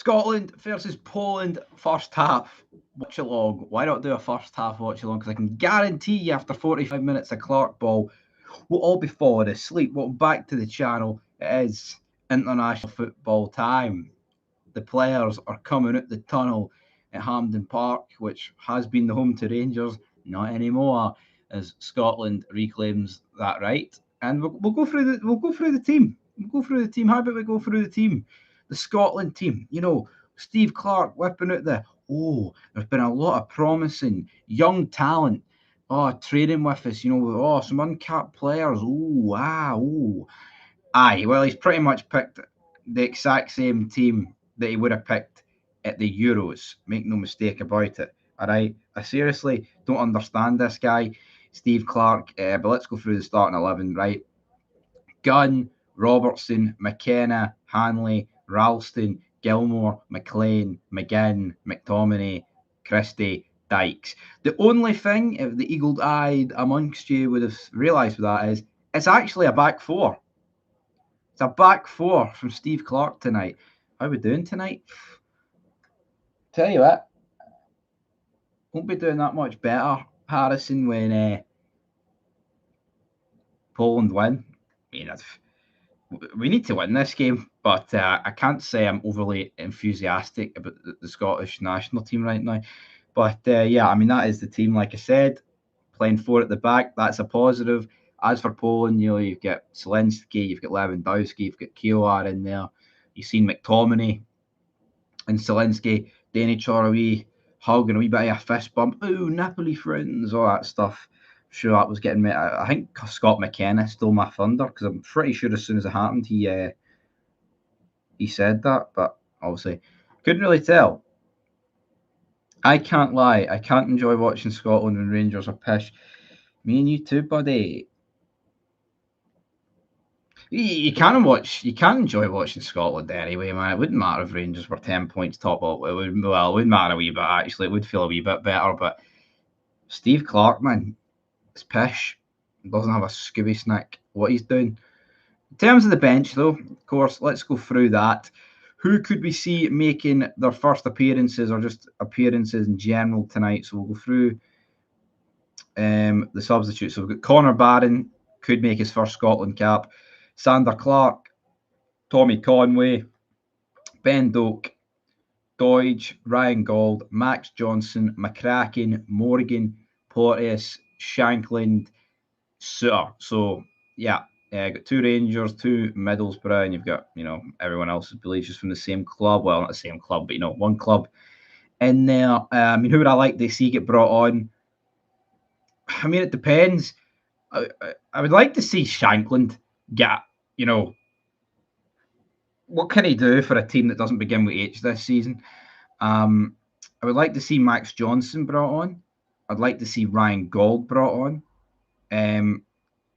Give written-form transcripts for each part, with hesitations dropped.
Scotland versus Poland, first half. Watch along. Why not do a first half watch along? Because I can guarantee you after 45 minutes of Clarke ball, we'll all be falling asleep. Welcome back to the channel. It is international football time. The players are coming out the tunnel at Hampden Park, which has been the home to Rangers, not anymore, as Scotland reclaims that right. And we'll go through the team. We'll go through the team. How about we go through the team? The Scotland team. You know, Steve Clarke whipping out there's been a lot of promising young talent. Training with us, some uncapped players. Aye, well, he's pretty much picked the exact same team that he would have picked at the Euros. Make no mistake about it. All right, I seriously don't understand this guy, Steve Clarke. But let's go through the starting 11. Right, Gunn, Robertson, McKenna, Hanley, Ralston, Gilmore, McLean, McGinn, McTominay, Christie, Dykes. The only thing, if the eagle-eyed amongst you would have realised with that, is it's actually a back four. It's a back four from Steve Clarke tonight. How are we doing tonight? Tell you what, won't be doing that much better, Harrison, when Poland win. I mean, we need to win this game, but I can't say I'm overly enthusiastic about the Scottish national team right now. But yeah, I mean, that is the team, like I said, playing four at the back. That's a positive. As for Poland, you've got Zelensky, you've got Lewandowski, you've got Kielar in there. You've seen McTominay and Zelensky, doing each other a wee hug and a wee bit of a fist bump. Oh, Napoli friends, all that stuff. Sure, that was getting me. I think Scott McKenna stole my thunder because I'm pretty sure as soon as it happened, he said that, but obviously couldn't really tell. I can't lie. I can't enjoy watching Scotland when Rangers are pish. Me and you too, buddy. You can enjoy watching Scotland anyway, man. It wouldn't matter if Rangers were 10 points top up. It wouldn't matter a wee bit, actually. It would feel a wee bit better, but Steve Clarke, man, is pish. Doesn't have a Scooby snack. What he's doing. In terms of the bench, though, of course, let's go through that. Who could we see making their first appearances or just appearances in general tonight? So we'll go through the substitutes. So we've got Connor Barron, could make his first Scotland cap. Sander Clarke, Tommy Conway, Ben Doak, Doidge, Ryan Gauld, Max Johnson, McCracken, Morgan, Porteous, Shankland, Suter. So, yeah, got two Rangers, two Middlesbrough, and you've got, everyone else, I believe, just from the same club. Well, not the same club, but, one club in there. I mean, who would I like to see get brought on? I mean, it depends. I would like to see Shankland get, what can he do for a team that doesn't begin with H this season? I would like to see Max Johnson brought on. I'd like to see Ryan Gauld brought on. And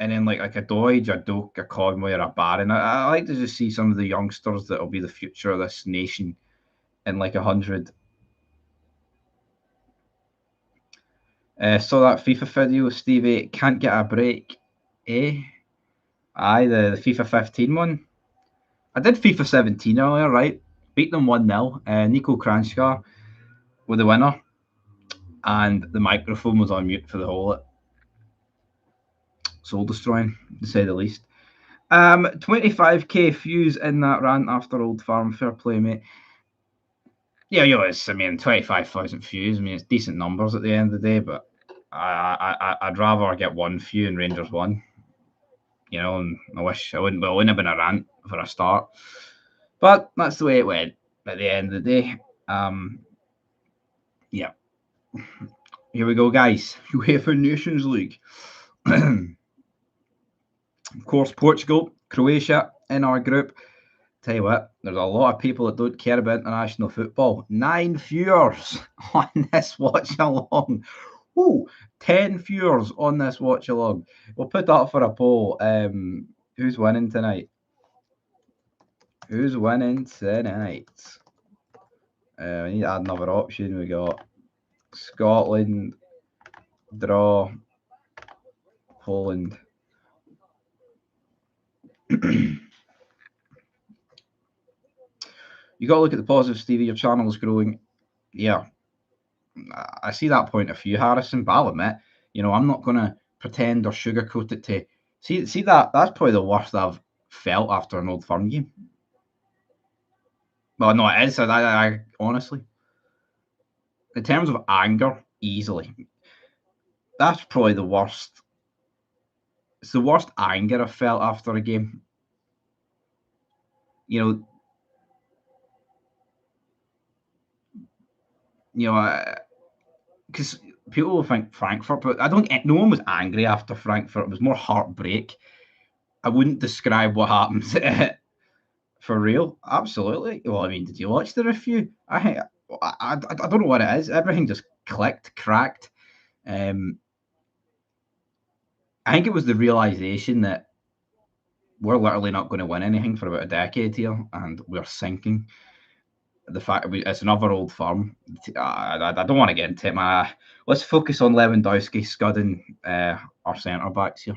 then like a Doidge, a Doak, a Conway, or a Barron. I like to just see some of the youngsters that will be the future of this nation in like 100. Saw that FIFA video, Stevie. Can't get a break, eh? Aye, the FIFA 15 one. I did FIFA 17 earlier, right? Beat them 1-0. Nico Kranjčar with the winner. And the microphone was on mute for the whole of it. Soul destroying, to say the least. 25k views in that rant after Old Farm. Fair play, mate. Yeah, 25,000 views. I mean, it's decent numbers at the end of the day, but I'd rather get one view and Rangers won. And I wish I wouldn't have been a rant for a start. But that's the way it went at the end of the day. Yeah. Here we go, guys. UEFA Nations League. Of course, Portugal, Croatia in our group. Tell you what, there's a lot of people that don't care about international football. 9 viewers on this watch along. Ooh, 10 viewers on this watch along. We'll put that for a poll. Who's winning tonight? Who's winning tonight? We need to add another option. We got Scotland, draw, Poland. You got to look at the positives, Stevie. Your channel is growing. Yeah, I see that point of view, Harrison. But I'll admit, I'm not going to pretend or sugarcoat it to see that. That's probably the worst I've felt after an Old Firm game. Well, no, it is. I honestly, in terms of anger, easily, that's probably the worst. It's the worst anger I've felt after a game. Because people will think Frankfurt, but I don't. No one was angry after Frankfurt. It was more heartbreak. I wouldn't describe what happens for real. Absolutely. Well, I mean, did you watch the review? I don't know what it is. Everything just clicked, cracked. I think it was the realization that we're literally not going to win anything for about a decade here, and we're sinking. The fact it's another Old Firm. I don't want to get into it. Let's focus on Lewandowski scudding our centre backs here.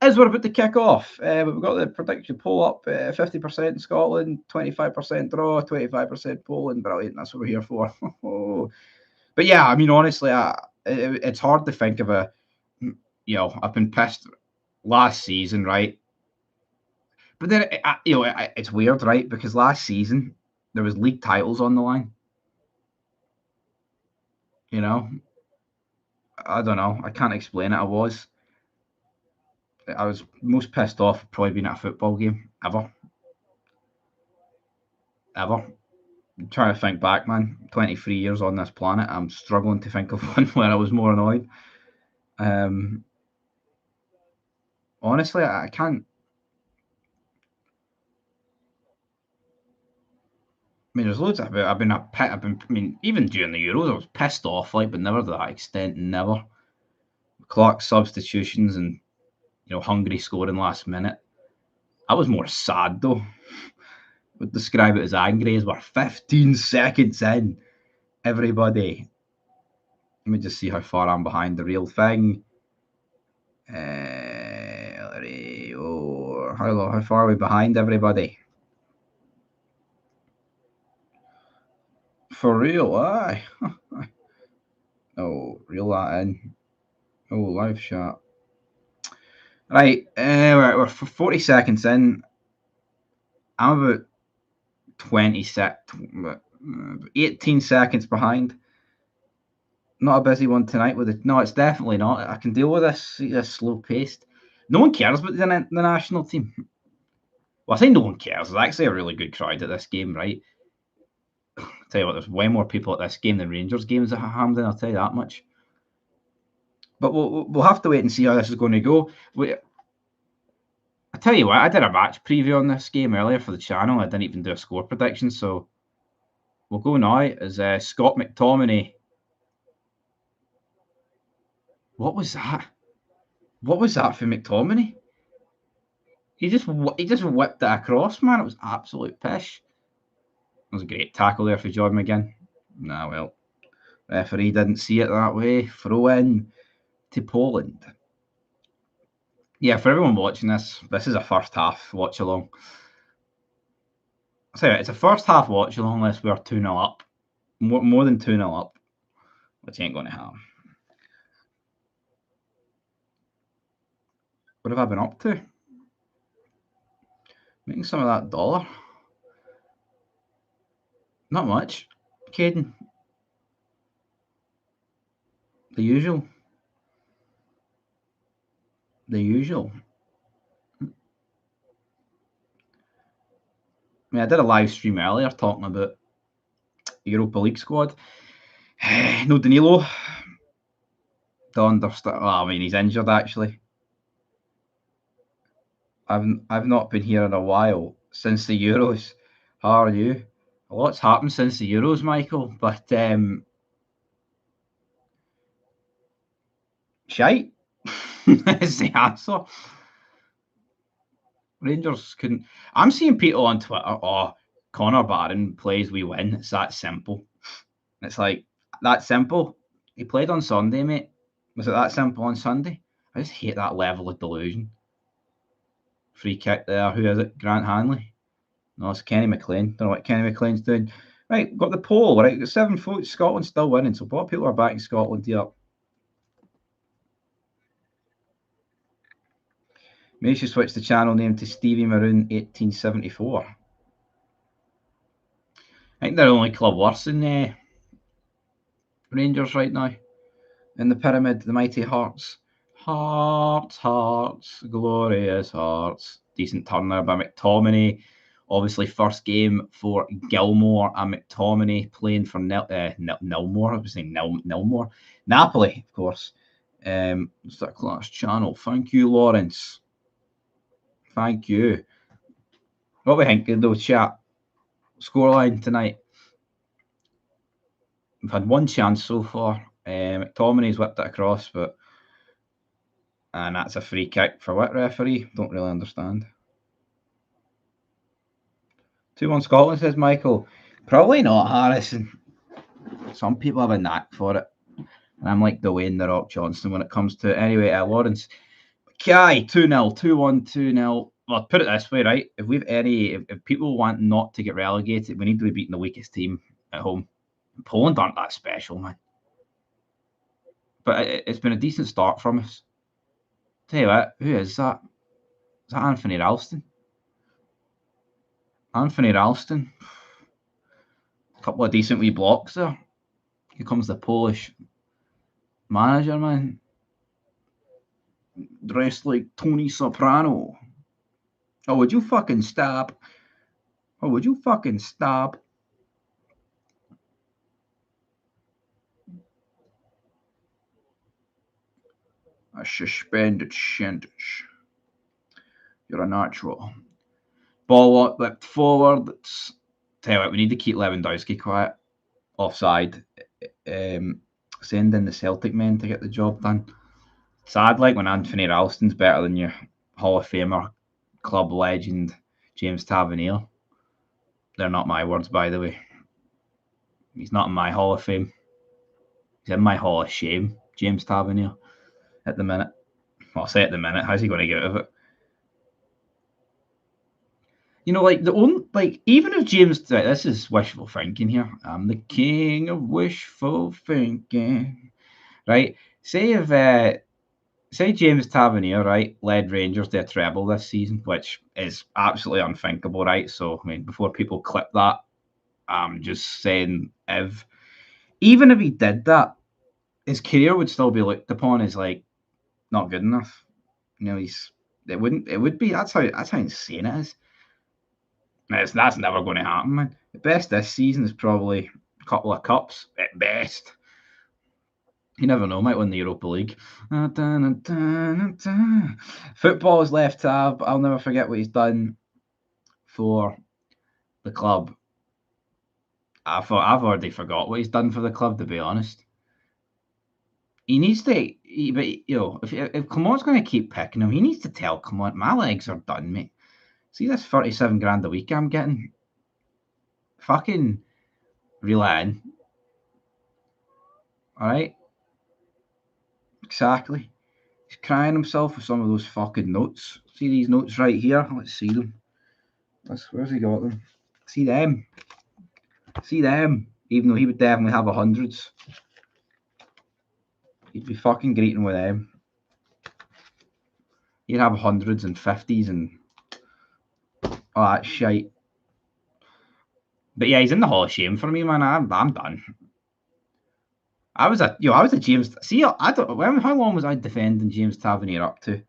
As we're about to kick off, we've got the prediction poll up: 50% Scotland, 25% draw, 25% Poland. Brilliant. That's what we're here for. But yeah, I mean, honestly, it's hard to think of I've been pissed last season, right? But then, it's weird, right? Because last season there was league titles on the line. I don't know. I can't explain it. I was most pissed off probably being at a football game ever. I'm trying to think back, man. 23 years on this planet. I'm struggling to think of one where I was more annoyed. Honestly, I can't. I mean, there's loads of it. I mean, even during the Euros, I was pissed off, but never to that extent. Never. Clarke substitutions and Hungary scoring last minute. I was more sad though. Would describe it as angry as we're 15 seconds in. Everybody. Let me just see how far I'm behind the real thing. How far are we behind everybody? For real, aye. Oh, reel that in. Oh, live chat. Right, we're 40 seconds in. I'm about 18 seconds behind. Not a busy one tonight with it. No, it's definitely not. I can deal with this slow paced. No one cares about the national team. Well, I say no one cares. There's actually a really good crowd at this game, right? I'll tell you what, there's way more people at this game than Rangers games at Hampden, I'll tell you that much. But we'll have to wait and see how this is going to go. I tell you what, I did a match preview on this game earlier for the channel. I didn't even do a score prediction, so we'll go now as Scott McTominay. What was that? What was that for McTominay? He just whipped it across, man. It was absolute pish. It was a great tackle there for John McGinn. Nah, well, referee didn't see it that way. Throw in to Poland. Yeah, for everyone watching this is a first half watch along. So it's a first half watch along unless we're 2-0 up. More than 2-0 up, which ain't going to happen. What have I been up to? Making some of that dollar. Not much. Caden. The usual. The usual. I mean, I did a live stream earlier talking about Europa League squad. No Danilo. Don't understand. Well, I mean, he's injured actually. I've not been here in a while since the Euros. How are you? A lot's happened since the Euros, Michael, but shite is the answer. Rangers couldn't. I'm seeing people on Twitter. Oh, Connor Barron plays, we win. It's that simple. It's like that simple. He played on Sunday, mate. Was it that simple on Sunday? I just hate that level of delusion. Free kick there. Who is it? Grant Hanley. No, it's Kenny McLean. Don't know what Kenny McLean's doing. Right, got the poll, right? Got 7 votes. Scotland's still winning, so a lot of people are backing Scotland here. Maybe she switched the channel name to Stevie Maroon 1874. I think they're the only club worse than Rangers right now. In the pyramid, the mighty Hearts. Hearts, glorious Hearts. Decent turn there by McTominay. Obviously, first game for Gilmore and McTominay playing for Nilmore. I was saying Nilmore. Napoli, of course. It's that class channel. Thank you, Lawrence. Thank you. What we think, though, chat? Scoreline tonight. We've had one chance so far. McTominay's whipped it across, and that's a free kick for what referee? Don't really understand. 2-1 Scotland, says Michael. Probably not, Harrison. Some people have a knack for it. And I'm like Dwayne The Rock Johnson when it comes to it. Anyway, Lawrence. Kai, 2-0, 2-1, 2-0. Well, put it this way, right? If people want not to get relegated, we need to be beating the weakest team at home. Poland aren't that special, man. But it's been a decent start from us. Tell you what, who is that? Is that Anthony Ralston? Anthony Ralston. A couple of decent wee blocks there. Here comes the Polish manager, man. Dressed like Tony Soprano. Oh, would you fucking stop? Oh, would you fucking stop? A suspended sentence. You're a natural. Ball whipped forward. Tell you what, we need to keep Lewandowski quiet. Offside. Send in the Celtic men to get the job done. Sad, like when Anthony Ralston's better than your Hall of Famer, club legend, James Tavernier. They're not my words, by the way. He's not in my Hall of Fame. He's in my Hall of Shame, James Tavernier, at the minute. Well, I'll say at the minute. How's he going to get out of it? You know, even if James, this is wishful thinking here. I'm the king of wishful thinking, right? Say James Tavernier, right, led Rangers to a treble this season, which is absolutely unthinkable, right? So, I mean, before people clip that, I'm just saying, even if he did that, his career would still be looked upon as like not good enough. You know, it would be. That's how insane it is. That's never going to happen, man. The best this season is probably a couple of cups at best. You never know, might win the Europa League. Football's left tab. I'll never forget what he's done for the club. I've already forgot what he's done for the club, to be honest. He needs to, but you know, if Clement's going to keep picking him, he needs to tell Clement, my legs are done, mate. See this 37 grand a week I'm getting? Fucking reel it in. All right? Exactly. He's crying himself with some of those fucking notes. See these notes right here? Let's see them. Where's he got them? See them. See them. Even though he would definitely have hundreds. He'd be fucking greeting with them. He'd have hundreds and 50s and all that shite. But yeah, he's in the Hall of Shame for me, man. I'm done. I was a James. See, I don't. How long was I defending James Tavernier up to?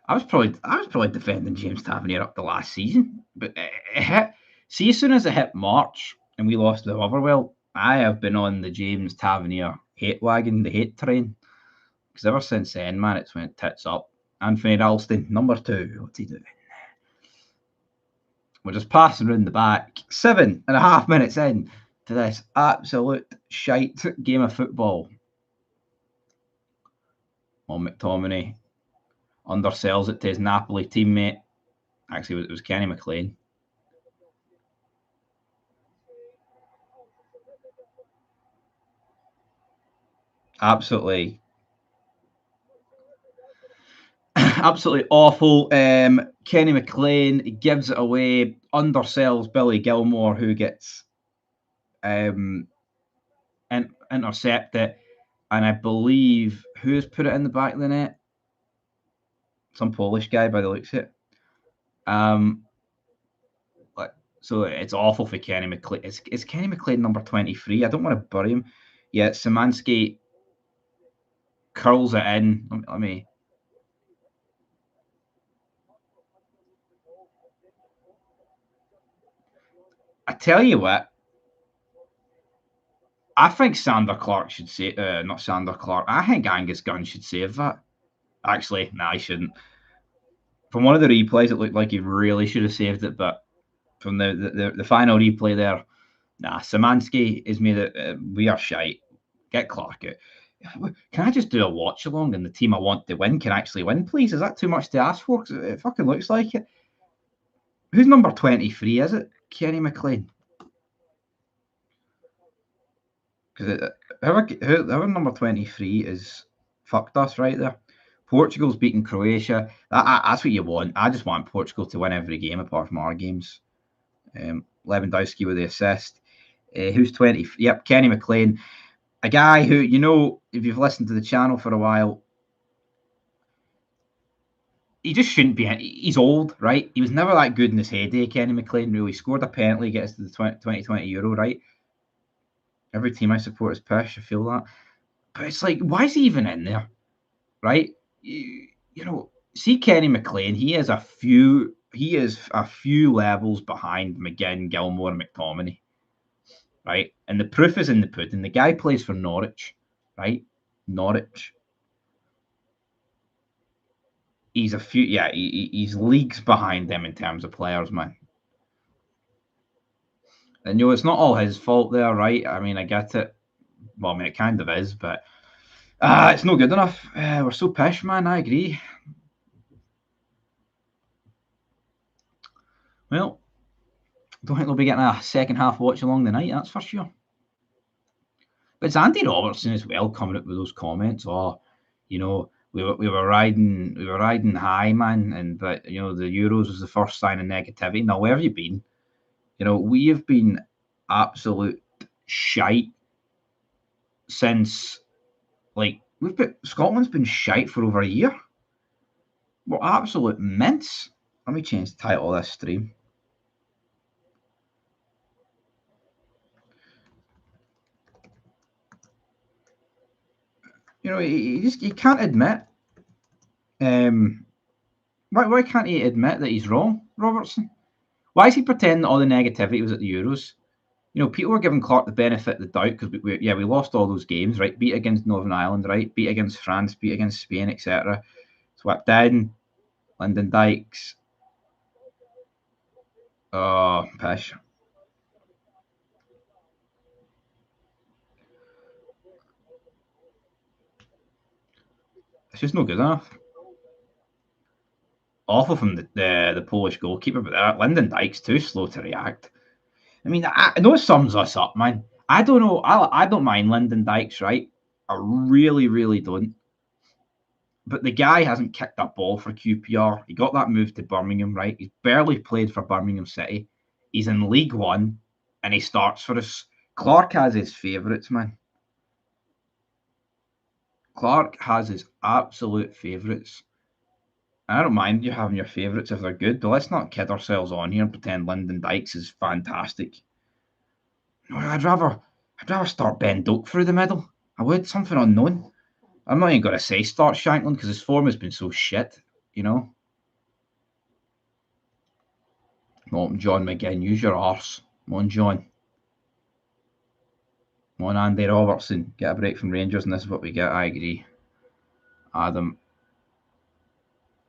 I was probably defending James Tavernier up the last season, but it hit. See, as soon as it hit March and we lost the Motherwell, I have been on the James Tavernier hate wagon, the hate train, because ever since then, man, it's went tits up. Anthony Ralston, number 2. What's he doing? We're just passing around the back. 7.5 minutes in to this absolute shite game of football. Well, McTominay undersells it to his Napoli teammate. Actually, it was Kenny McLean. Absolutely Absolutely awful. Kenny McLean gives it away, undersells Billy Gilmore, who gets intercepted, and I believe who's put it in the back of the net? Some Polish guy by the looks of it. So it's awful for Kenny McLean. Is Kenny McLean number 23? I don't want to bury him. Yeah, Szymanski curls it in. Let me. I tell you what, I think Sander Clarke should save. Not Sander Clarke. I think Angus Gunn should save that. Actually, no, I shouldn't. From one of the replays, it looked like he really should have saved it, but from the final replay there, nah, Szymanski is made it. We are shite. Get Clarke out. Can I just do a watch along and the team I want to win can actually win, please? Is that too much to ask for? 'Cause it fucking looks like it. Who's number 23, is it? Kenny McLean? Because whoever number 23 is fucked us right there. Portugal's beating Croatia. That's what you want. I just want Portugal to win every game apart from our games. Lewandowski with the assist. Who's 20? Yep, Kenny McLean. A guy who, you know, if you've listened to the channel for a while, he just shouldn't be. He's old, right? He was never that good in his heyday, Kenny McLean. Really scored a penalty, gets to the 2020 Euro, right? Every team I support is pish. I feel that. But it's like, why is he even in there, right? You know, see Kenny McLean. He is a few levels behind McGinn, Gilmore, and McTominay, right? And the proof is in the pudding. The guy plays for Norwich, right? Norwich. He's he's leagues behind them in terms of players, man. And you know, it's not all his fault there, right? I mean, I get it. Well, I mean, it kind of is, but it's not good enough. We're so pish, man. I agree. Well, don't think they'll be getting a second half watch along the night, that's for sure. But it's Andy Robertson as well coming up with those comments. Oh, you know, we were riding high, man, but you know, the Euros was the first sign of negativity. Now, where have you been? You know, we have been absolute shite since, like, Scotland's been shite for over a year. We're absolute mints. Let me change the title of this stream. You know, he can't admit. Why can't he admit that he's wrong, Robertson? Why is he pretending all the negativity was at the Euros? You know, people were giving Clarke the benefit of the doubt because we lost all those games, right? Beat against Northern Ireland, right? Beat against France, beat against Spain, etc. Swept in. Lyndon Dykes. Oh, pish. It's just no good enough. Awful from the Polish goalkeeper, but Lyndon Dykes too slow to react. I mean, I know it sums us up, man. I don't know. I don't mind Lyndon Dykes, right? I really, really don't. But the guy hasn't kicked a ball for QPR. He got that move to Birmingham, right? He's barely played for Birmingham City. He's in League One, and he starts for us. Clarke has his favourites, man. Clarke has his absolute favourites. I don't mind you having your favourites if they're good, but let's not kid ourselves on here and pretend Lyndon Dykes is fantastic. No, I'd rather start Ben Doak through the middle. I would, something unknown. I'm not even going to say start Shankland because his form has been so shit, you know. Come on, John McGinn, use your arse. Come on, John. Come on, Andy Robertson. Get a break from Rangers, and this is what we get. I agree. Adam.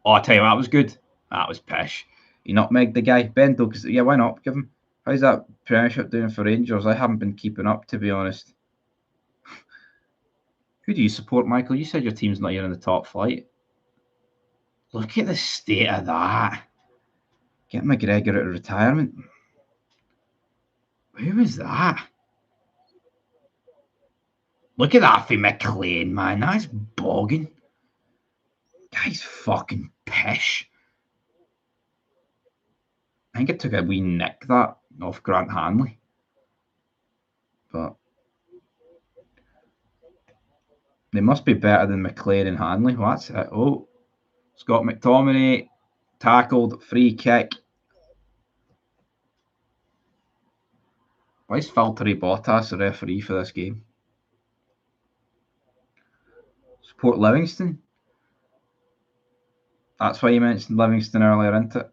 Oh, I tell you, that was good. That was pish. He nutmegged the guy. Ben Doak, yeah, why not? Give him. How's that Premiership doing for Rangers? I haven't been keeping up, to be honest. Who do you support, Michael? You said your team's not even in the top flight. Look at the state of that. Get McGregor out of retirement. Who was that? Look at that for McLean, man. That's bogging. Guy's fucking pish. I think it took a wee nick that off Grant Hanley. But they must be better than McLean and Hanley. What's it? Oh, Scott McTominay tackled, free kick. Why is Valtteri Bottas the referee for this game? Support Livingston? That's why you mentioned Livingston earlier, isn't it?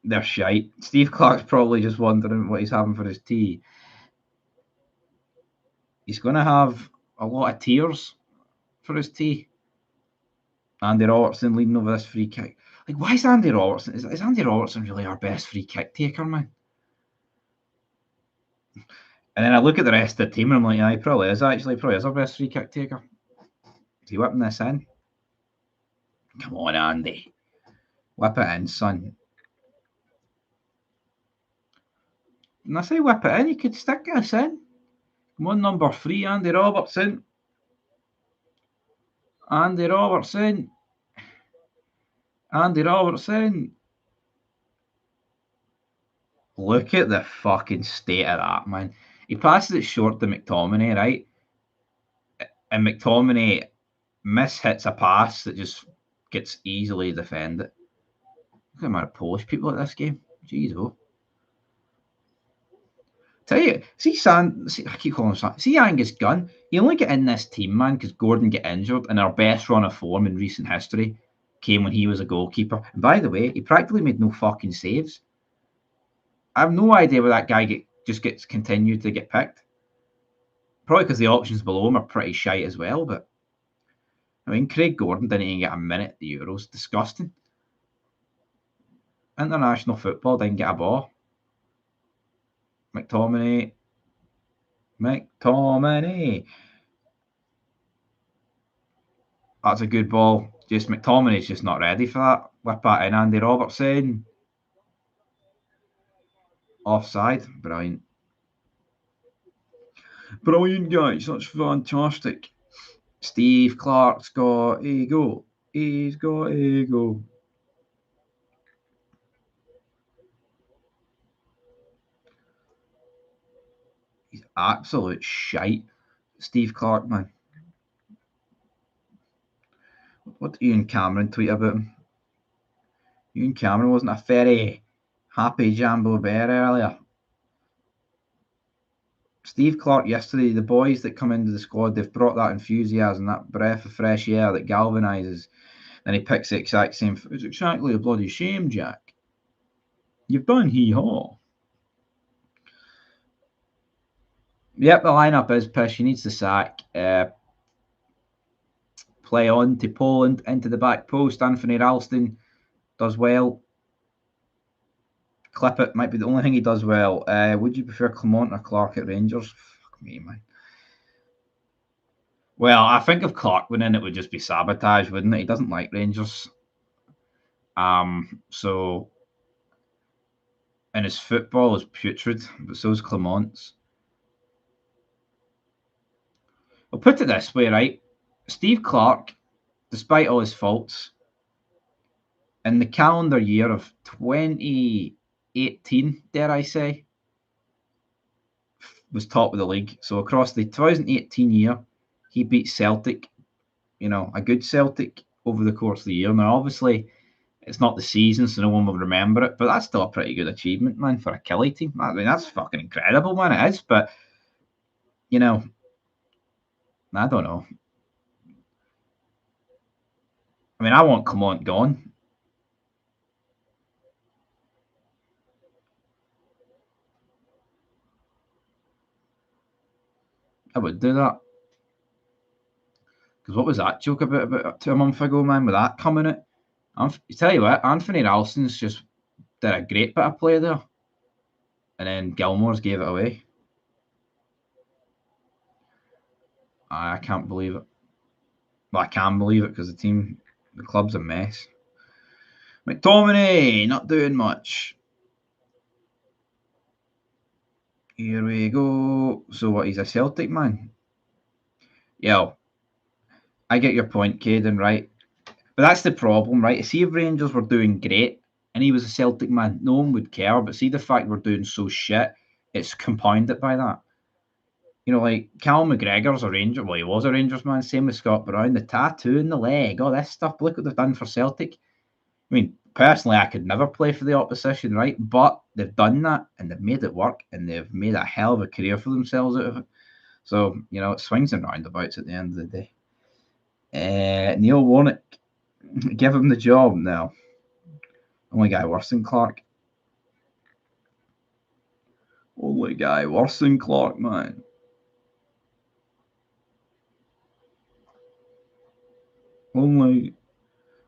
They're shite. Steve Clarke's probably just wondering what he's having for his tea. He's going to have a lot of tears for his tea. Andy Robertson leading over this free kick. Like, why is Andy Robertson? Is Andy Robertson really our best free kick taker, man? And then I look at the rest of the team and I'm like, yeah, he probably is our best free kick taker. Is he whipping this in? Come on, Andy. Whip it in, son. And I say whip it in, you could stick this in. Come on, number 3, Andy Robertson. Andy Robertson. Andy Robertson. Look at the fucking state of that, man. He passes it short to McTominay, right? And McTominay mishits a pass that just gets easily defended. Look at the amount of Polish people at this game. Jeez, oh. Tell you, I keep calling him Sand. See Angus Gunn? He only get in this team, man, because Gordon get injured, and our best run of form in recent history came when he was a goalkeeper. And by the way, he practically made no fucking saves. I have no idea where that guy just gets continued to get picked. Probably because the options below him are pretty shite as well. But I mean, Craig Gordon didn't even get a minute at the Euros. Disgusting. International football didn't get a ball. McTominay. That's a good ball. Just McTominay's just not ready for that. Whip that in, Andy Robertson. Offside. Brilliant. Brilliant, guys. That's fantastic. Steve Clarke's got a goal. He's got a goal. He's absolute shite. Steve Clarke, man. What did Ian Cameron tweet about him? Ian Cameron wasn't a very happy Jambo Bear earlier. Steve Clarke yesterday, the boys that come into the squad, they've brought that enthusiasm, that breath of fresh air that galvanises. And he picks the exact same. It's exactly a bloody shame, Jack. You've done hee-haw. Yep, the lineup is pish. He needs the sack. Play on to Poland, into the back post. Anthony Ralston does well. Clip it might be the only thing he does well. Would you prefer Clement or Clarke at Rangers? Fuck me, man. Well, I think if Clarke went in, it would just be sabotage, wouldn't it? He doesn't like Rangers. So, and his football is putrid, but so is Clement's. I'll put it this way, right? Steve Clarke, despite all his faults, in the calendar year of 2018, dare I say, was top of the league. So across the 2018 year, he beat Celtic, a good Celtic over the course of the year. Now, obviously, it's not the season, so no one will remember it, but that's still a pretty good achievement, man, for a Killie team. I mean, that's fucking incredible, man, it is, but, I don't know. I mean, I want Clement gone. I would do that. Because what was that joke about 2 months ago, man, with that coming out? I tell you what, Anthony Ralston's just did a great bit of play there. And then Gilmore's gave it away. I can't believe it. Well, I can believe it because the club's a mess. McTominay, not doing much. Here we go. So what, he's a Celtic man? Yeah. I get your point, Caden, right? But that's the problem, right? See if Rangers were doing great and he was a Celtic man, no one would care. But see the fact we're doing so shit, it's compounded by that. You know, like Cal McGregor's a Ranger. Well, he was a Rangers man. Same with Scott Brown. The tattoo in the leg, all this stuff. Look what they've done for Celtic. I mean, personally, I could never play for the opposition, right? But they've done that and they've made it work and they've made a hell of a career for themselves out of it. So, you know, it swings and roundabouts at the end of the day. Neil Warnock, give him the job now. Only guy worse than Clarke. Only guy worse than Clarke, man. Only.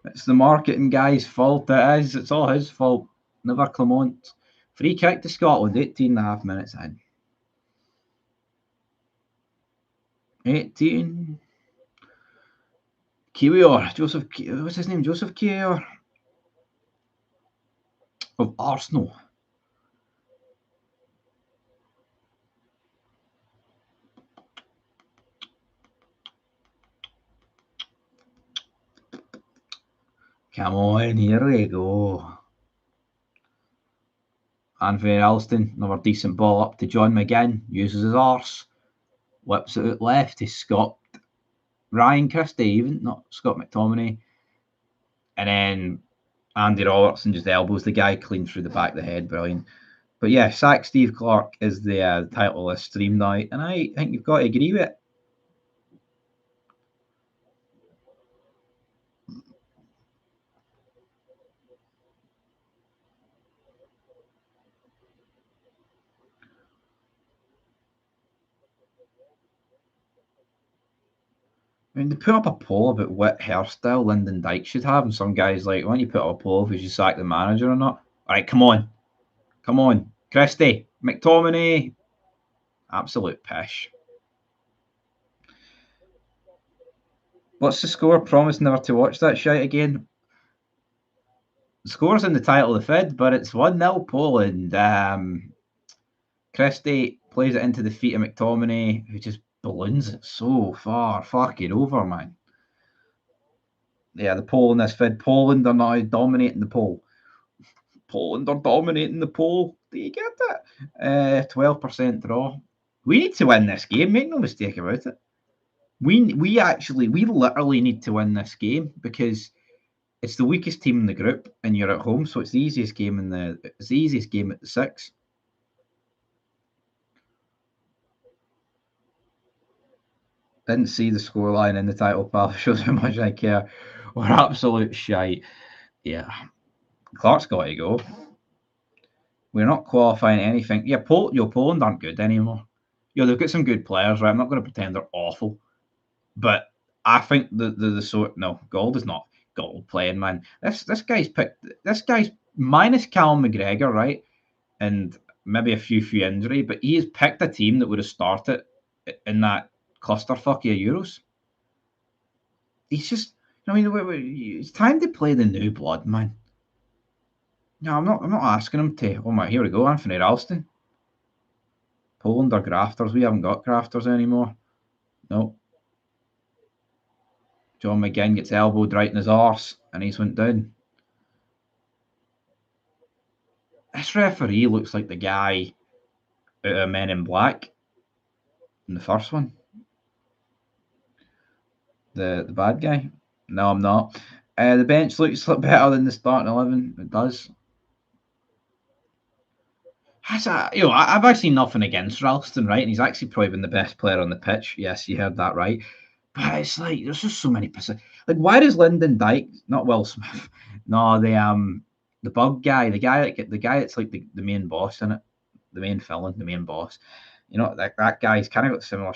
It's the marketing guy's fault. It is. It's all his fault. Never Clement. Free kick to Scotland, 18 and a half minutes in. 18. Kiwior. Joseph. What's his name? Joseph Kiwior. Of Arsenal. Come on, here we go. Anthony Ralston, another decent ball up to John McGinn, uses his arse, whips it out left to Scott Ryan Christie, even, not Scott McTominay. And then Andy Robertson just elbows the guy clean through the back of the head, brilliant. But yeah, Sack Steve Clarke is the title of this stream now, and I think you've got to agree with it. I mean, they put up a poll about what hairstyle Lyndon Dykes should have, and some guys like, why don't you put up a poll if you should sack the manager or not? All right, come on, Christie, McTominay, absolute pish. What's the score? Promise never to watch that shite again. The score's in the title of the fid, but it's 1-0 Poland. Christie plays it into the feet of McTominay, who just balloons it so far fucking over, man. Yeah, the poll in this vid. Poland are now dominating the poll. Poland are dominating the poll. Do you get that? 12% draw. We need to win this game. Make no mistake about it. We literally need to win this game because it's the weakest team in the group, and you're at home, so it's the easiest game at the 6. Didn't see the scoreline in the title, pal. Shows how much I care. We're absolute shite. Yeah, Clarke's got to go. We're not qualifying anything. Yeah, Poland aren't good anymore. They've got some good players, right? I'm not going to pretend they're awful, but I think the sort Gold is not Gold playing, man. This guy's minus Callum McGregor, right, and maybe a few injury, but he has picked a team that would have started in that clusterfuck of Euros. He's just, I mean, it's time to play the new blood, man. No, I'm not asking him to. Oh my, here we go, Anthony Ralston. Poland are grafters. We haven't got grafters anymore. No. John McGinn gets elbowed right in his arse, and he's went down. This referee looks like the guy out of Men in Black in the first one. The bad guy. No, I'm not. The bench looks a lot better than the starting 11. It does. I've actually nothing against Ralston, right? And he's actually probably been the best player on the pitch. Yes, you heard that right. But it's like there's just so many. Like, why does Lyndon Dykes, not Will Smith, no, the bug guy, the guy that's like the main boss in it, the main villain, the main boss. That guy's kind of got similar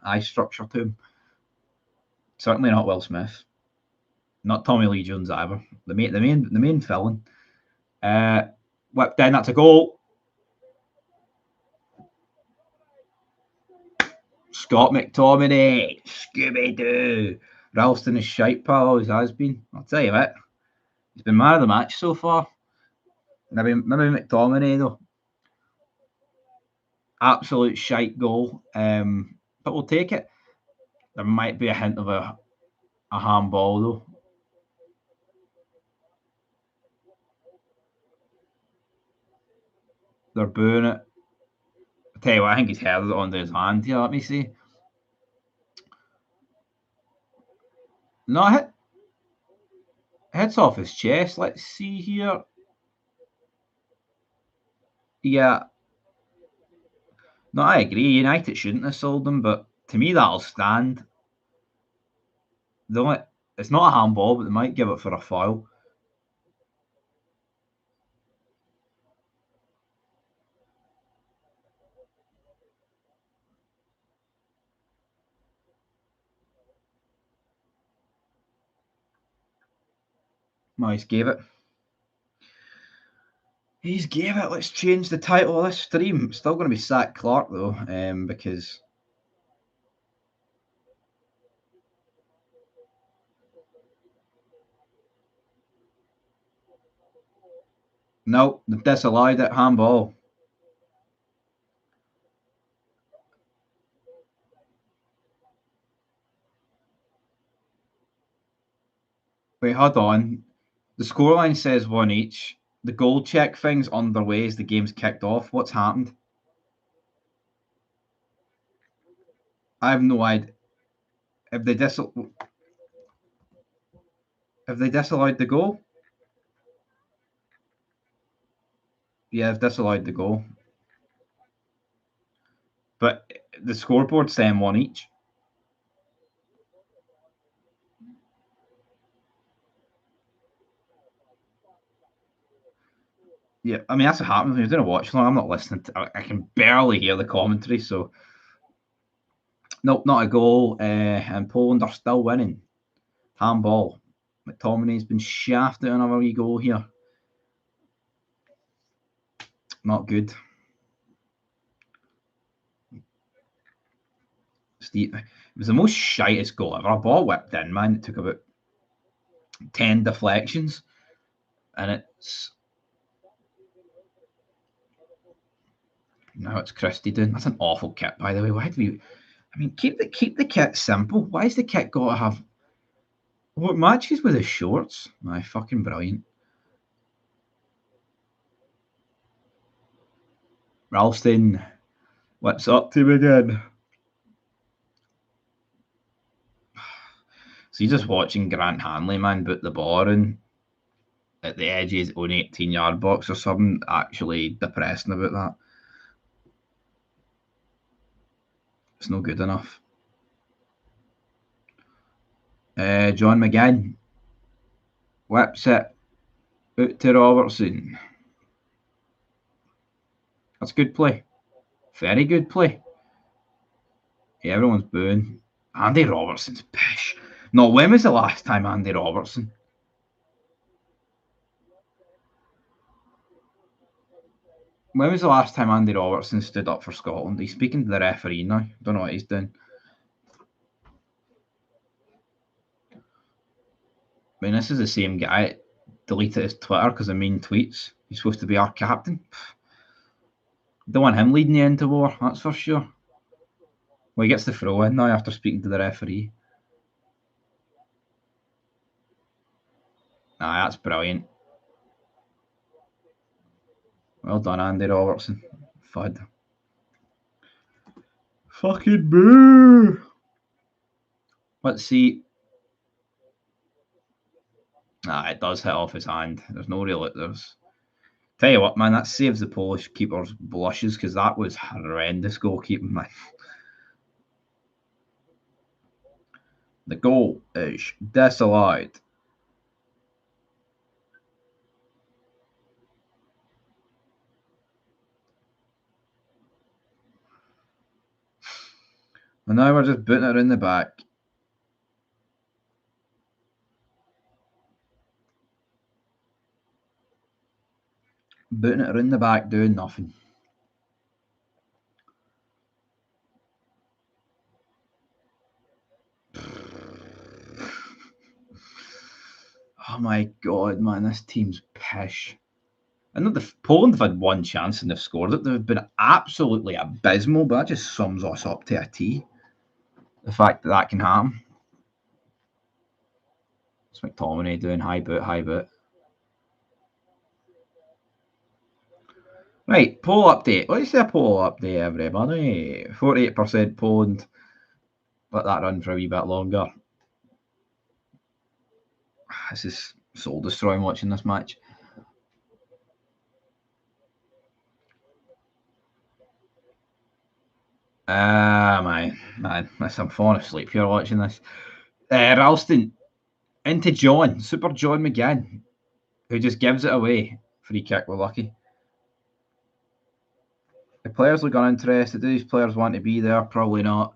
eye structure to him. Certainly not Will Smith, not Tommy Lee Jones either. The main villain. Whipped in, that's a goal. Scott McTominay, Scooby-Doo. Ralston is shite, pal, always has been. I'll tell you what, he's been man of the match so far. Maybe McTominay, though. Absolute shite goal, but we'll take it. There might be a hint of a a handball though. They're booing it. I tell you what, I think he's held it onto his hand here. Let me see. No, hits off his chest. Let's see here. Yeah. No, I agree. United shouldn't have sold him, but to me that'll stand. It's not a handball, but they might give it for a foul. No, he's gave it. He's gave it. Let's change the title of this stream. Still going to be Sack Clarke though, because no, they've disallowed it. Handball. Wait, hold on. The scoreline says 1 each. The goal check thing's underway as the game's kicked off. What's happened? I have no idea. Have they disallowed the goal? Yeah, they've disallowed the goal. But the scoreboard's saying 1 each. Yeah, I mean, that's what happens when you're doing a watch long. I'm not listening I can barely hear the commentary, so nope, not a goal. And Poland are still winning. Handball. McTominay's been shafted another wee goal here. Not good. Steve, it was the most shitest goal ever. A ball whipped in, man. It took about 10 deflections. And it's now it's Christie doing. That's an awful kit, by the way. Why do we? I mean, keep the kit simple. Why is the kit got to have what matches with his shorts? My fucking brilliant. Ralston whips up to him again. So you're just watching Grant Hanley, man, put the ball in at the edge of his own 18-yard box or something. Actually depressing about that. It's no good enough. John McGinn whips it out to Robertson. That's good play. Very good play. Yeah, everyone's booing. Andy Robertson's pish. No, when was the last time Andy Robertson? When was the last time Andy Robertson stood up for Scotland? He's speaking to the referee now. Don't know what he's doing. I mean, this is the same guy that deleted his Twitter because of mean tweets. He's supposed to be our captain. Don't want him leading you into war, that's for sure. Well, he gets the throw in now after speaking to the referee. Nah, that's brilliant. Well done, Andy Robertson. Fud. Fucking boo! Let's see. Nah, it does hit off his hand. There's no real. Tell you what, man, that saves the Polish keeper's blushes because that was horrendous goalkeeping, man. The goal is disallowed. And now we're just booting it in the back. Booting it around the back, doing nothing. Oh my god, man, this team's pish. I know Poland have had one chance and they've scored it. They've been absolutely abysmal, but that just sums us up to a T. The fact that can happen. What's McTominay doing? High boot, high boot. Right, poll update. Let's say a poll update, everybody. 48% Poland. Let that run for a wee bit longer. This is soul destroying watching this match. Man, I'm falling asleep here watching this. Ralston into John, Super John McGinn, who just gives it away. Free kick, we're lucky. The players look uninterested. Do these players want to be there? Probably not.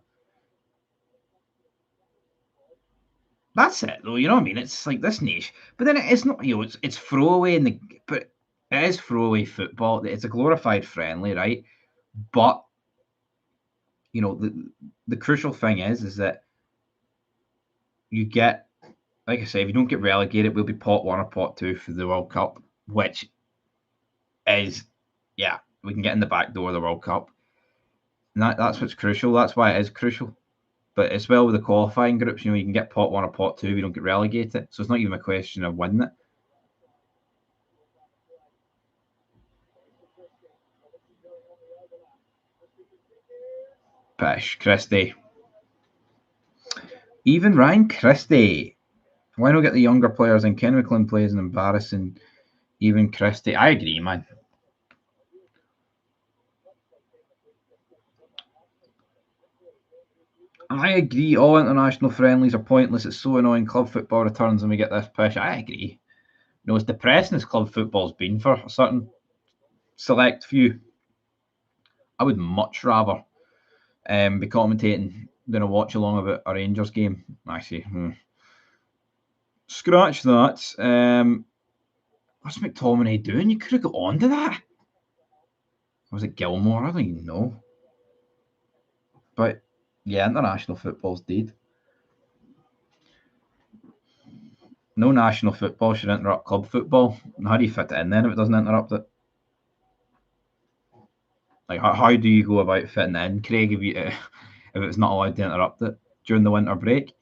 That's it, though. You know what I mean? It's like this niche, but then it's not. It's throwaway, but it is throwaway football. It's a glorified friendly, right? But the crucial thing is that you get, like I say, if you don't get relegated, we'll be pot 1 or pot 2 for the World Cup, which is, we can get in the back door of the World Cup. And that's what's crucial. That's why it is crucial. But as well with the qualifying groups, you can get pot 1 or pot 2. We don't get relegated. So it's not even a question of winning it. Pish, Christie. Even Ryan Christie. Why not get the younger players in? Ken McLean plays an embarrassing. Even Christie. I agree, man. I agree. All international friendlies are pointless. It's so annoying. Club football returns and we get this push. I agree. As depressing as club football's been for a certain select few, I would much rather be commentating than a watch along about a Rangers game. Actually, scratch that. What's McTominay doing? You could have got on to that. Was it Gilmore? I don't even know. But yeah, international football's dead. No national football should interrupt club football. How do you fit it in then if it doesn't interrupt it? Like, how do you go about fitting it in, Craig, if it's not allowed to interrupt it during the winter break?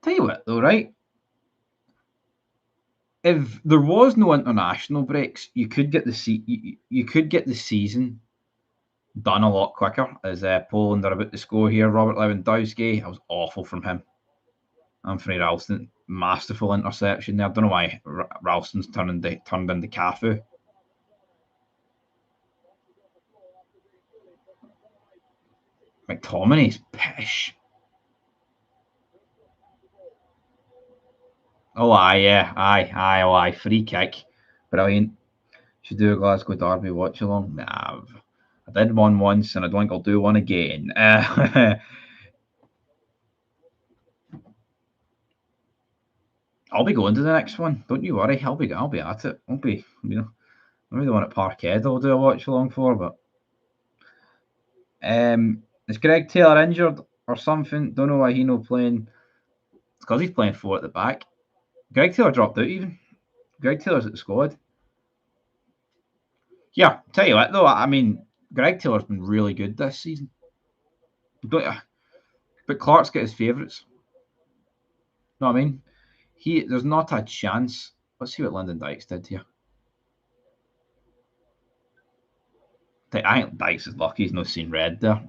Tell you what, though, right? If there was no international breaks, you could get the season done a lot quicker. As Poland are about to score here, Robert Lewandowski, that was awful from him. Anthony Ralston, masterful interception there. I don't know why Ralston's turned into Cafu. McTominay's pish. Oh, aye. Free kick. Brilliant. Should do a Glasgow Derby watchalong. Nah, I did one once and I don't think I'll do one again. I'll be going to the next one. Don't you worry. I'll be at it. I'll be, maybe the one at Parkhead I'll do a watch along for, but is Greg Taylor injured or something? Don't know why he's not playing. It's because he's playing 4 at the back. Greg Taylor dropped out even. Greg Taylor's at the squad. Yeah, tell you what though, I mean, Greg Taylor's been really good this season. But Clarke's got his favourites. You know what I mean? There's not a chance. Let's see what Lyndon Dykes did here. I think Dykes is lucky he's not seen red there.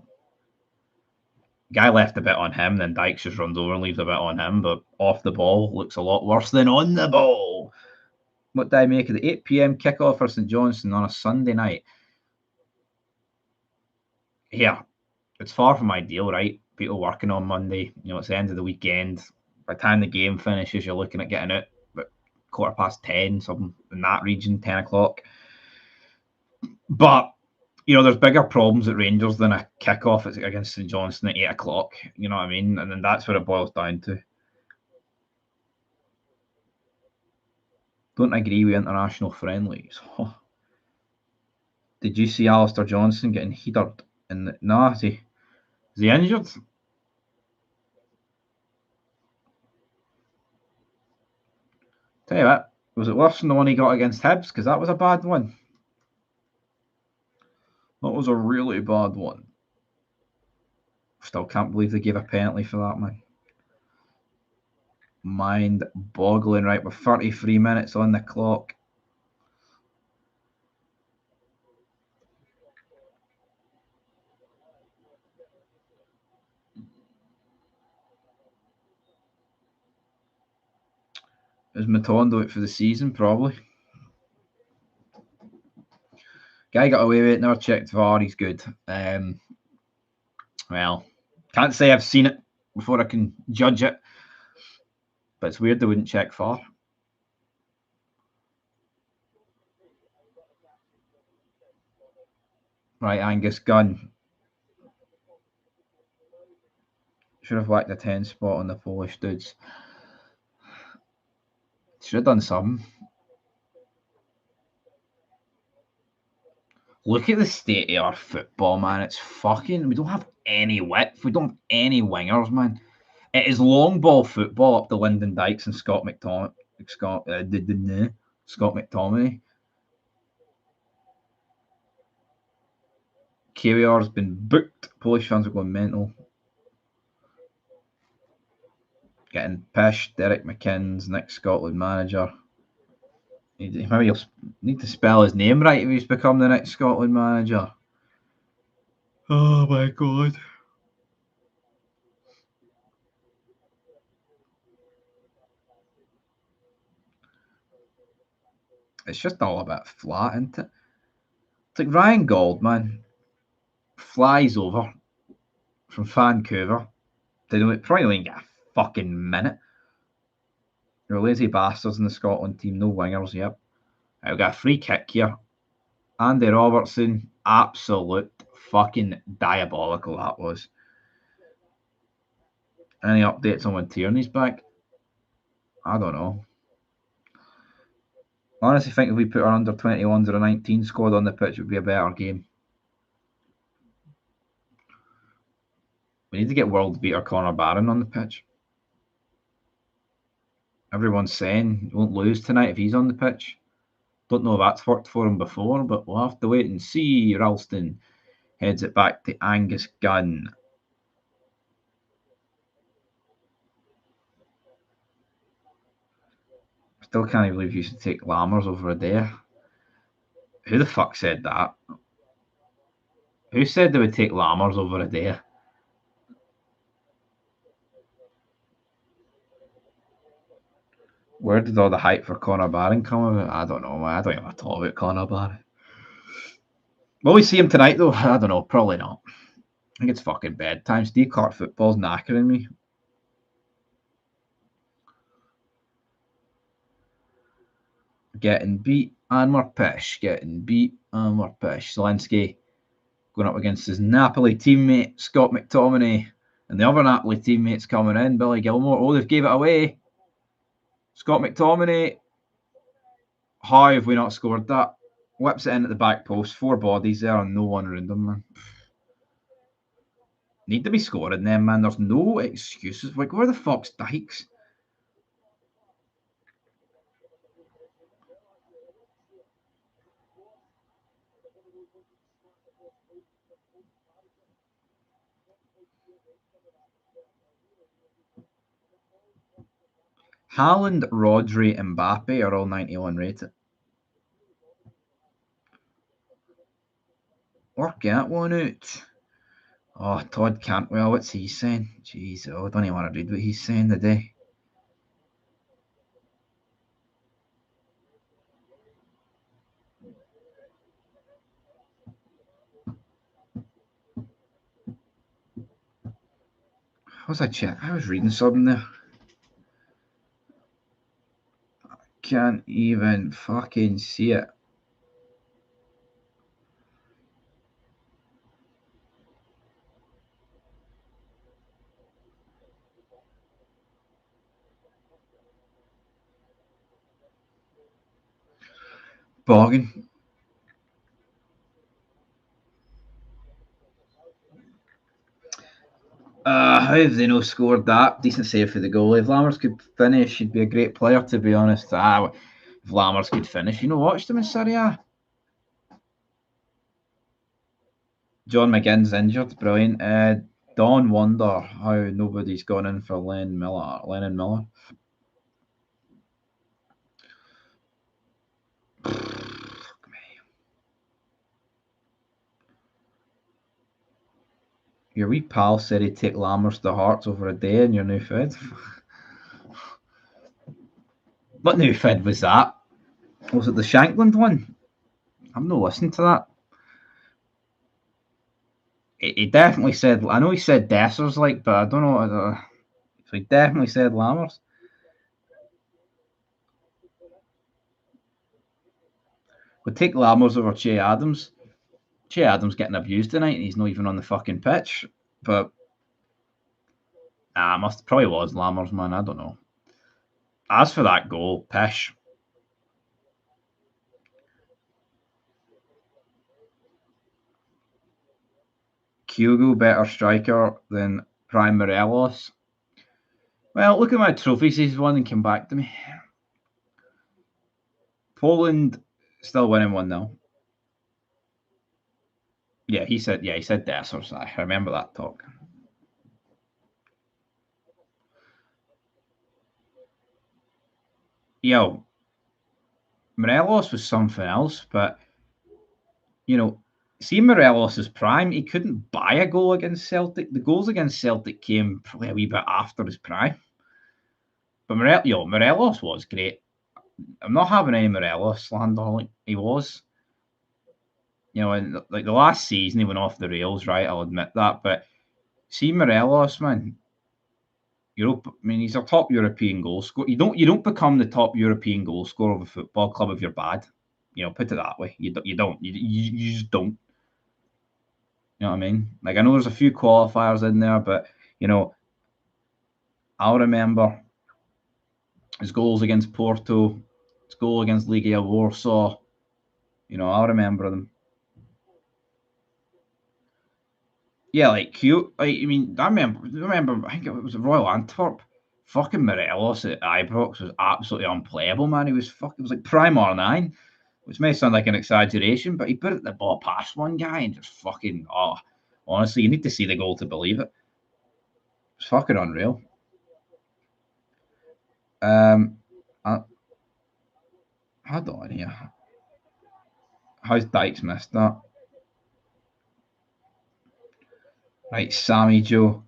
Guy left a bit on him, then Dykes just runs over and leaves a bit on him, but off the ball looks a lot worse than on the ball. What did I make of the 8 p.m. kickoff for St Johnstone on a Sunday night? Yeah, it's far from ideal, right? People working on Monday, it's the end of the weekend. By the time the game finishes, you're looking at getting out about 10:15, something in that region, 10 o'clock. But there's bigger problems at Rangers than a kickoff against St Johnstone at 8 o'clock. You know what I mean? And then that's what it boils down to. Don't agree with international friendlies. Oh. Did you see Alistair Johnson getting heatered? No, is he injured? Tell you what, was it worse than the one he got against Hibs? Because that was a bad one. That was a really bad one. Still can't believe they gave a penalty for that, man. Mind-boggling, right? With 33 minutes on the clock. Is Matondo out for the season? Probably. Guy got away with it, never checked VAR, he's good. Well, can't say I've seen it before I can judge it, but it's weird they wouldn't check VAR. Right, Angus Gunn. Should have whacked the 10 spot on the Polish dudes. Should have done something. Look at the state of our football, man. It's fucking. We don't have any width. We don't have any wingers, man. It is long ball football up the Lyndon Dykes and Scott McTominay. Scott McTominay. KVR's been booked. Polish fans are going mental. Getting pished. Derek McKinn's next Scotland manager. Maybe he'll need to spell his name right if he's become the next Scotland manager. Oh my god. It's just all a bit flat, isn't it? It's like Ryan Goldman flies over from Vancouver. They don't probably ain't get a fucking minute. You're lazy bastards in the Scotland team, no wingers, yep. I've got a free kick here. Andy Robertson, absolute fucking diabolical that was. Any updates on when Tierney's back? I don't know. I honestly think if we put our under 21s or a 19 squad on the pitch, it would be a better game. We need to get world beater Connor Barron on the pitch. Everyone's saying he won't lose tonight if he's on the pitch. Don't know if that's worked for him before, but we'll have to wait and see. Ralston heads it back to Angus Gunn. Still can't believe you should take Lammers over Adair. Who the fuck said that? Who said they would take Lammers over Adair? Where did all the hype for Connor Barron come about? I don't know, man. I don't even talk about Connor Barron. Will we see him tonight, though? I don't know. Probably not. I think it's fucking bedtime. Steve Clarke football's knackering me. Getting beat and we're pish. Getting beat and we're pish. Zelensky going up against his Napoli teammate, Scott McTominay. And the other Napoli teammates coming in, Billy Gilmore. Oh, they've gave it away. Scott McTominay. How have we not scored that? Whips it in at the back post. 4 bodies there and no one around them, man. Need to be scoring them, man. There's no excuses. Like, where the fuck's Dykes? Haaland, Rodri, Mbappe are all 91 rated. Work that one out. Oh, Todd Cantwell, what's he saying? Jeez, I don't even want to read what he's saying today. What's that chat? I was reading something there. I can't even fucking see it. Boggin. How have they not scored that? Decent save for the goalie. If Lammers could finish, he'd be a great player, to be honest. If Lammers could finish, watched him in Serie A. John McGinn's injured. Brilliant. Don wonder how nobody's gone in for Lennon Miller. Your wee pal said he'd take Lammers to Hearts over a day in your new fed. What new fed was that? Was it the Shankland one? I'm not listening to that. He definitely said. I know he said Dessers, like, but I don't know. So he definitely said Lammers. We'll take Lammers over Che Adams. Che Adams getting abused tonight, and he's not even on the fucking pitch. But probably was Lammers, man. I don't know. As for that goal, pish. Kyogo better striker than Prime Morelos. Well, look at my trophies he's won and came back to me. Poland still winning 1-0. Yeah, he said Dessers. I remember that talk. Yo, Morelos was something else, but see Morelos' prime, he couldn't buy a goal against Celtic. The goals against Celtic came probably a wee bit after his prime. But Morelos was great. I'm not having any Morelos slander. Like he was. In like the last season he went off the rails, right? I'll admit that. But see Morelos, man. Europe. I mean, he's a top European goal scorer. You don't become the top European goal scorer of a football club if you're bad. Put it that way. You don't. You just don't. You know what I mean? Like I know there's a few qualifiers in there, but I'll remember his goals against Porto, his goal against Legia Warsaw. I'll remember them. Yeah, like cute. Like, I mean, I remember. I think it was Royal Antwerp. Fucking Morelos at Ibrox was absolutely unplayable, man. It was like prime R9, which may sound like an exaggeration, but he put it the ball past one guy and just fucking honestly, you need to see the goal to believe it. It's fucking unreal. Hold on here. How's Dykes missed that? Right, Sammy Joe.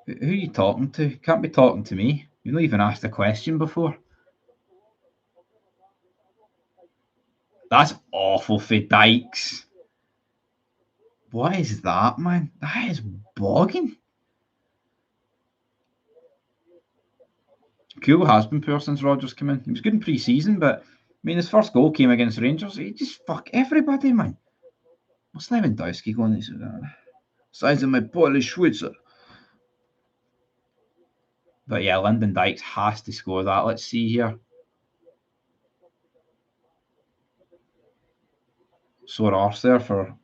Who are you talking to? You can't be talking to me. You've not even asked a question before. That's awful for Dykes. What is that, man? That is bogging. Kuhl has been poor since Rodgers came in. He was good in pre-season, but I mean, his first goal came against Rangers. He just fuck everybody, man. What's Lewandowski going to size of my Polish Schwitzer? But yeah, Lyndon Dykes has to score that. Let's see here. Sore arse there for.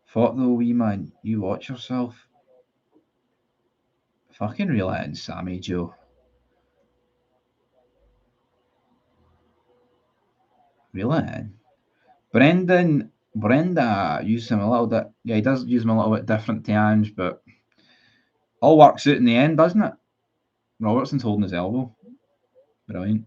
Thought though, wee man, you watch yourself. Fucking reel it in, Sammy Joe. Reel it in. Brenda uses him a little bit. Yeah, he does use him a little bit different times, but all works out in the end, doesn't it? Robertson's holding his elbow. Brilliant.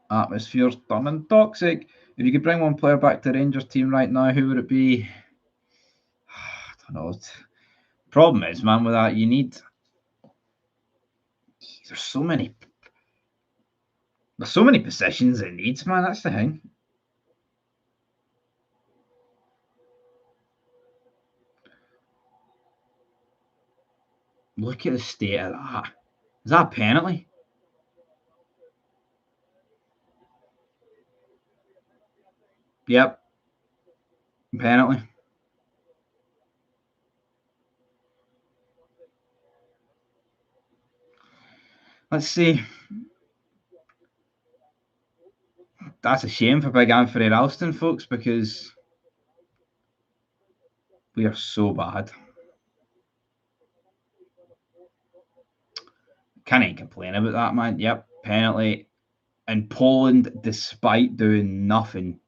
Atmosphere's turning toxic. If you could bring one player back to the Rangers team right now, who would it be? I don't know. Problem is, man, with that, you need. There's so many positions it needs, man. That's the thing. Look at the state of that. Is that a penalty? Yep. Penalty. Let's see. That's a shame for big Anthony Ralston, folks, because we are so bad. Can't even complain about that, man. Yep, penalty. And Poland, despite doing nothing.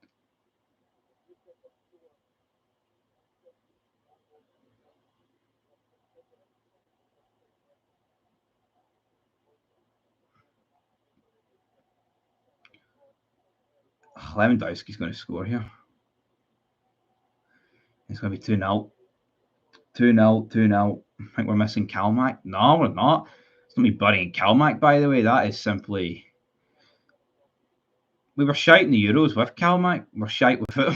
Lewandowski's going to score here. It's going to be 2-0. 2-0, 2-0. I think we're missing Kalmak. No, we're not. It's not me burying Kalmak, by the way. That is simply... We were shite in the Euros with Kalmak. We're shite with it.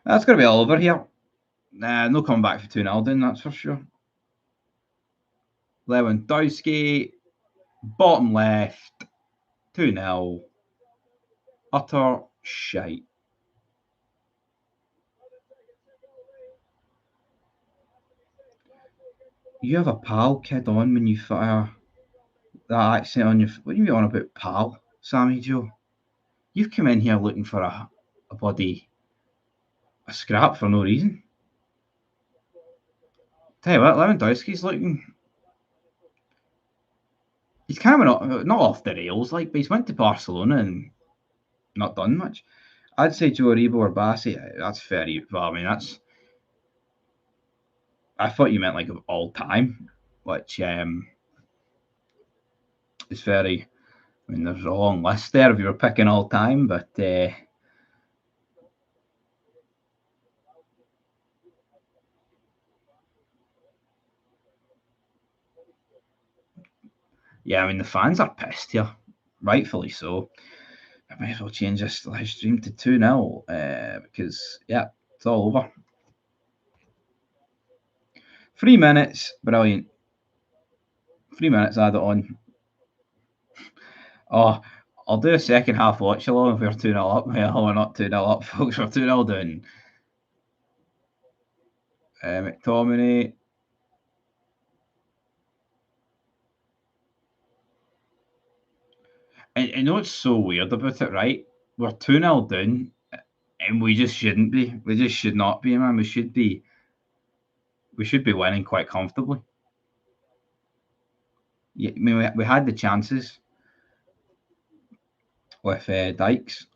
That's going to be all over here. No coming back for 2-0 then, that's for sure. Lewandowski, bottom left, 2-0. Utter shite. You have a pal kid on when you fire that accent on your... What are you on about, pal, Sammy Joe? You've come in here looking for a bloody... a scrap for no reason. Tell you what, Lewandowski's looking... He's kind of not off the rails, like, but he's went to Barcelona and not done much. I'd say Joe Aribo or Bassi. That's very... Well, I mean, that's... I thought you meant, like, of all time, which is very... I mean, there's a long list there if you were picking all time, but... yeah, I mean, the fans are pissed here. Rightfully so. I might as well change this live stream to 2-0 because, yeah, it's all over. 3 minutes, brilliant. 3 minutes added on. Oh, I'll do a second half watch along if we're 2-0 up. Well, we're not 2-0 up, folks. We're 2-0 down. McTominay. And you know what's so weird about it, right? We're 2-0 down, and we just shouldn't be. We just should not be, man. We should be winning quite comfortably. Yeah, I mean, we had the chances with Dykes.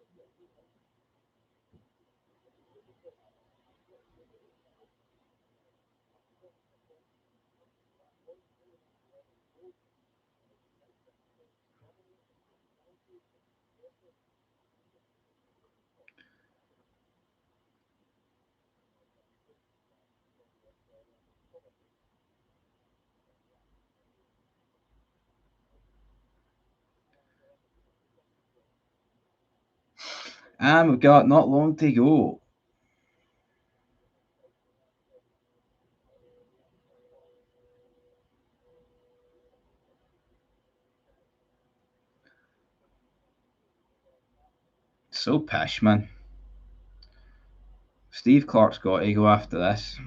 And we've got not long to go. So pish, man. Steve Clarke's got to go after this.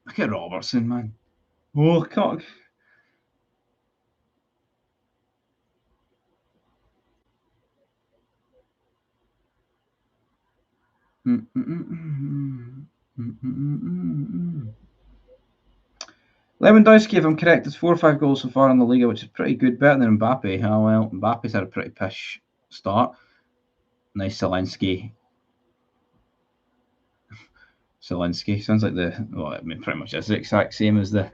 Look at Robertson, man. Oh, cock. Lewandowski, if I'm correct, has 4 or 5 goals so far in the Liga, which is pretty good, better than Mbappe. Oh, well, Mbappe's had a pretty pish start. Nice Zelensky. Zelensky sounds like I mean, pretty much is the exact same as the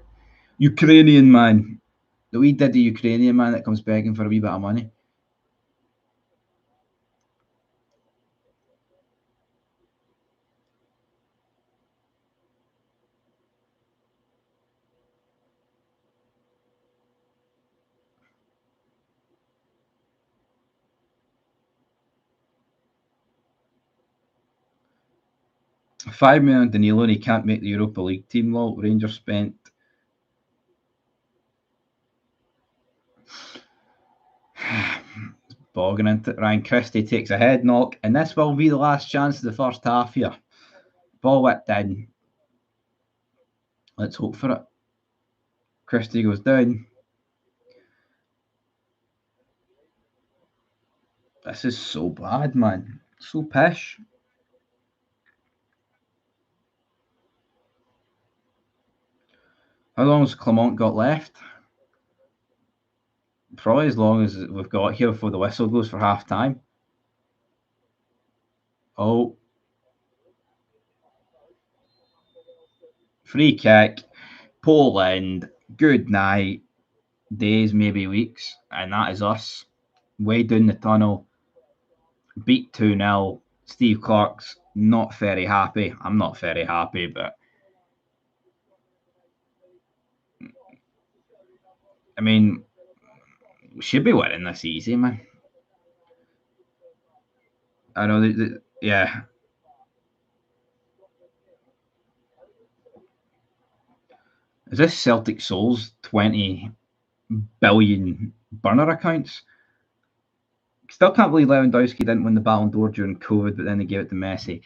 Ukrainian man. The wee diddy Ukrainian man that comes begging for a wee bit of money. $5 million Danilo and he can't make the Europa League team. Lol. Rangers spent bogging into it. Ryan Christie takes a head knock, and this will be the last chance of the first half here. Ball whipped in. Let's hope for it. Christie goes down. This is so bad, man. So pish. How long has Clement got left? Probably as long as we've got here before the whistle goes for half time. Oh, free kick, Poland, good night, days, maybe weeks, and that is us. Way down the tunnel, beat 2-0. Steve Clarke's not very happy. I'm not very happy, but I mean, we should be winning this easy, man. I know yeah. Is this Celtic Souls 20 billion burner accounts? Still can't believe Lewandowski didn't win the Ballon d'Or during COVID, but then they gave it to Messi.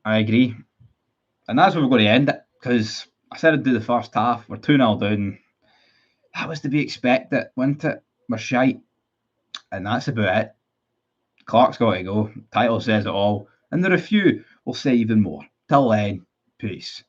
I agree. And that's where we're going to end it, because I said I'd do the first half. We're 2-0 down. That was to be expected, wasn't it? We're shite. And that's about it. Clarke's got to go. Title says it all. And there are a few will say even more. Till then, peace.